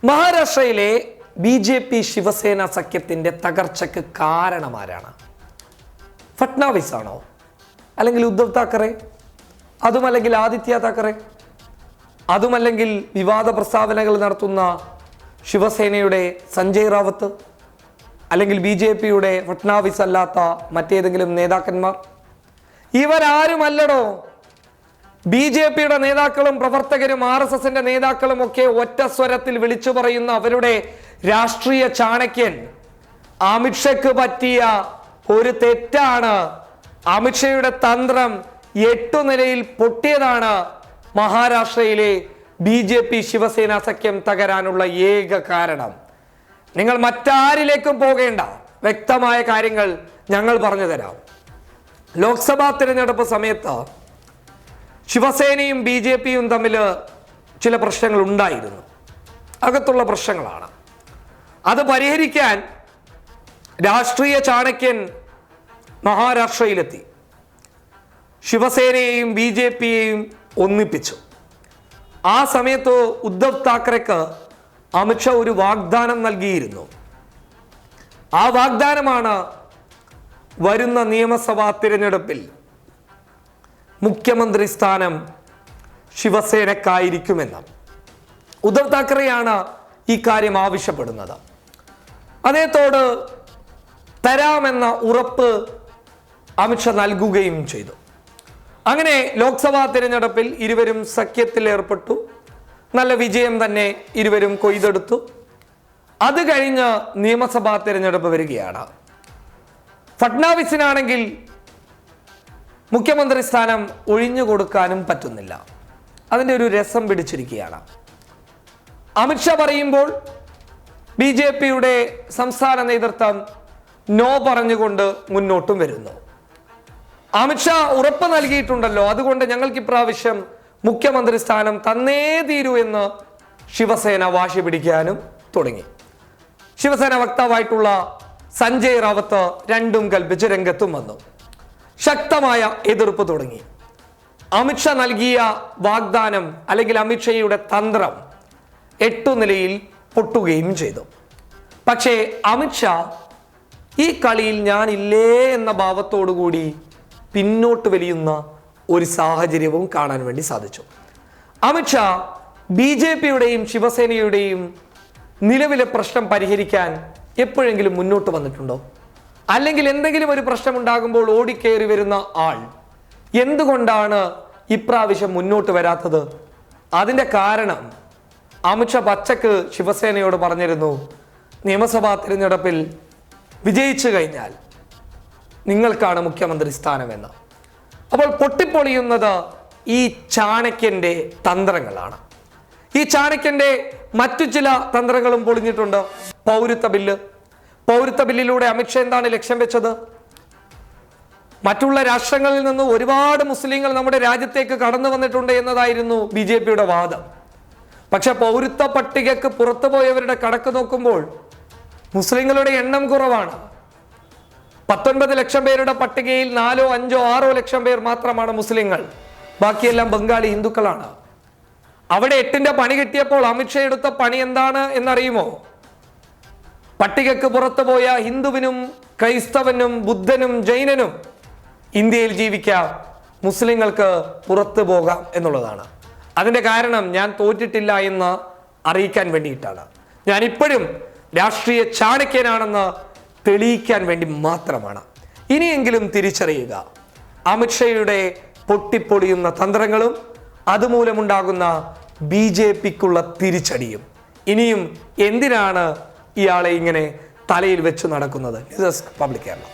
മഹാരാഷ്ട്രയിലെ ബി.ജെ.പി. ശിവസേന സഖ്യത്തിന്റെ തകർച്ചയ്ക്ക് കാരണമാരാണ്? ഫട്നാവിസ് ആണോ? അല്ലെങ്കിൽ ഉദ്ധവ് താക്കറെ? അതുമല്ലെങ്കിൽ ആദിത്യ താക്കറെ? അതുമല്ലെങ്കിൽ വിവാദ പ്രസ്താവനകൾ നടത്തുന്ന ശിവസേനയുടെ സഞ്ജയ് റാവത്ത്? അല്ലെങ്കിൽ ബി.ജെ.പിയുടെ ഫട്നാവിസ് അല്ലാത്ത മറ്റേതെങ്കിലും നേതാക്കന്മാർ? ഇവരാരുമല്ലടോ. ബി.ജെ.പിയുടെ നേതാക്കളും പ്രവർത്തകരും RSSന്റെ നേതാക്കളും ഒക്കെ ഒറ്റ സ്വരത്തിൽ വിളിച്ചു പറയുന്ന അവരുടെ രാഷ്ട്രീയ ചാണക്യൻ അമിത്ഷയ്ക്ക് പറ്റിയ ഒരു തെറ്റാണ്. അമിത്ഷയുടെ തന്ത്രം 8 നിലയിൽ പൊട്ടിയതാണ് മഹാരാഷ്ട്രയിലെ ബി.ജെ.പി. ശിവസേന സഖ്യം തകരാനുള്ള ഏക കാരണം. നിങ്ങൾ മറ്റാരിലേക്കും പോകേണ്ട, വ്യക്തമായ കാര്യങ്ങൾ ഞങ്ങൾ പറഞ്ഞു തരാം. ലോക്സഭാ തിരഞ്ഞെടുപ്പ് സമയത്ത് ശിവസേനയും ബി.ജെ.പിയും തമ്മിൽ ചില പ്രശ്നങ്ങൾ ഉണ്ടായിരുന്നു. അകത്തുള്ള പ്രശ്നങ്ങളാണ്. അത് പരിഹരിക്കാൻ രാഷ്ട്രീയ ചാണക്യൻ മഹാരാഷ്ട്രയിലെത്തി. ശിവസേനയെയും ബി.ജെ.പിയെയും ഒന്നിപ്പിച്ചു. ആ സമയത്ത് ഉദ്ധവ് താക്കറെക്ക് അമിത്ഷാ ഒരു വാഗ്ദാനം നൽകിയിരുന്നു. ആ വാഗ്ദാനമാണ് വരുന്ന നിയമസഭാ തിരഞ്ഞെടുപ്പിൽ മുഖ്യമന്ത്രി സ്ഥാനം ശിവസേനക്കായിരിക്കുമെന്ന്. ഉദ്ധവ് താക്കറെയാണ് ഈ കാര്യം ആവശ്യപ്പെടുന്നത്. അദ്ദേഹത്തോട് തരാമെന്ന ഉറപ്പ് അമിത്ഷാ നൽകുകയും ചെയ്തു. അങ്ങനെ ലോക്സഭാ തിരഞ്ഞെടുപ്പിൽ ഇരുവരും സഖ്യത്തിൽ ഏർപ്പെട്ടു. നല്ല വിജയം തന്നെ ഇരുവരും കൊയ്തെടുത്തു. അത് കഴിഞ്ഞ് നിയമസഭാ തിരഞ്ഞെടുപ്പ് വരികയാണ്. ഫട്നാവിസിനാണെങ്കിൽ മുഖ്യമന്ത്രി സ്ഥാനം ഒഴിഞ്ഞു കൊടുക്കാനും പറ്റുന്നില്ല. അതിൻ്റെ ഒരു രസം പിടിച്ചിരിക്കുകയാണ്. അമിത്ഷാ പറയുമ്പോൾ ബി.ജെ.പിയുടെ സംസ്ഥാന നേതൃത്വം നോ പറഞ്ഞുകൊണ്ട് മുന്നോട്ടും വരുന്നു. അമിത്ഷാ ഉറപ്പ് നൽകിയിട്ടുണ്ടല്ലോ, അതുകൊണ്ട് ഞങ്ങൾക്ക് ഇപ്രാവശ്യം മുഖ്യമന്ത്രി സ്ഥാനം തന്നേ തീരൂ എന്ന് ശിവസേന വാശി പിടിക്കാനും തുടങ്ങി. ശിവസേന വക്താവായിട്ടുള്ള സഞ്ജയ് റാവത്ത് രണ്ടും കൽപ്പിച്ച് രംഗത്തും വന്നു. ശക്തമായ എതിർപ്പ് തുടങ്ങി. അമിത്ഷാ നൽകിയ വാഗ്ദാനം അല്ലെങ്കിൽ അമിത്ഷായുടെ തന്ത്രം 8 നിലയിൽ പൊട്ടുകയും ചെയ്തു. പക്ഷേ അമിത്ഷാ ഈ കളിയിൽ ഞാനില്ലേ എന്ന ഭാവത്തോടുകൂടി പിന്നോട്ട് വലിയുന്ന ഒരു സാഹചര്യവും കാണാൻ വേണ്ടി സാധിച്ചു. അമിത്ഷാ ബി.ജെ.പിയുടെയും ശിവസേനയുടെയും നിലവിലെ പ്രശ്നം പരിഹരിക്കാൻ എപ്പോഴെങ്കിലും മുന്നോട്ട് വന്നിട്ടുണ്ടോ? അല്ലെങ്കിൽ എന്തെങ്കിലും ഒരു പ്രശ്നമുണ്ടാകുമ്പോൾ ഓടിക്കേറി വരുന്ന ആൾ എന്തുകൊണ്ടാണ് ഇപ്രാവശ്യം മുന്നോട്ട് വരാത്തത്? അതിൻ്റെ കാരണം അമിത്ഷാ പച്ചക്ക് ശിവസേനയോട് പറഞ്ഞിരുന്നു, നിയമസഭാ തിരഞ്ഞെടുപ്പിൽ വിജയിച്ചു കഴിഞ്ഞാൽ നിങ്ങൾക്കാണ് മുഖ്യമന്ത്രി സ്ഥാനമെന്ന്. അപ്പോൾ പൊട്ടിപ്പൊളിയുന്നത് ഈ ചാണക്യന്റെ തന്ത്രങ്ങളാണ്. ഈ ചാണക്യന്റെ മറ്റു ചില തന്ത്രങ്ങളും പൊളിഞ്ഞിട്ടുണ്ട്. പൗരത്വ ബില്ലിലൂടെ അമിത്ഷാ എന്താണ് ലക്ഷ്യം വെച്ചത്? മറ്റുള്ള രാഷ്ട്രങ്ങളിൽ നിന്ന് ഒരുപാട് മുസ്ലിങ്ങൾ നമ്മുടെ രാജ്യത്തേക്ക് കടന്നു വന്നിട്ടുണ്ട് എന്നതായിരുന്നു ബി.ജെ.പിയുടെ വാദം. പക്ഷെ പൗരത്വ പട്ടികക്ക് പുറത്തു പോയവരുടെ കണക്ക് നോക്കുമ്പോൾ മുസ്ലിങ്ങളുടെ എണ്ണം കുറവാണ്. 19 ലക്ഷം പേരുടെ പട്ടികയിൽ 4, 5, 6 ലക്ഷം പേർ മാത്രമാണ് മുസ്ലിങ്ങൾ. ബാക്കിയെല്ലാം ബംഗാളി ഹിന്ദുക്കളാണ്. അവിടെ 8ന്റെ പണി കിട്ടിയപ്പോൾ അമിത്ഷാ എടുത്ത പണി എന്താണ് എന്നറിയുമോ? പട്ടികക്ക് പുറത്തു പോയ ഹിന്ദുവിനും ക്രൈസ്തവനും ബുദ്ധനും ജൈനനും ഇന്ത്യയിൽ ജീവിക്കാം, മുസ്ലിങ്ങൾക്ക് പുറത്തു പോകാം എന്നുള്ളതാണ്. അതിന്റെ കാരണം ഞാൻ തോറ്റിട്ടില്ല എന്ന് അറിയിക്കാൻ വേണ്ടിയിട്ടാണ്. ഞാൻ ഇപ്പോഴും രാഷ്ട്രീയ ചാണക്യനാണെന്ന് തെളിയിക്കാൻ വേണ്ടി മാത്രമാണ്. ഇനിയെങ്കിലും തിരിച്ചറിയുക, അമിത്ഷായുടെ പൊട്ടിപ്പൊളിയുന്ന തന്ത്രങ്ങളും അതുമൂലമുണ്ടാകുന്ന ബി.ജെ.പിക്കുള്ള തിരിച്ചടിയും. ഇനിയും എന്തിനാണ് ഇയാളെ ഇങ്ങനെ തലയിൽ വെച്ച് നടക്കുന്നത്? News desk public Kerala.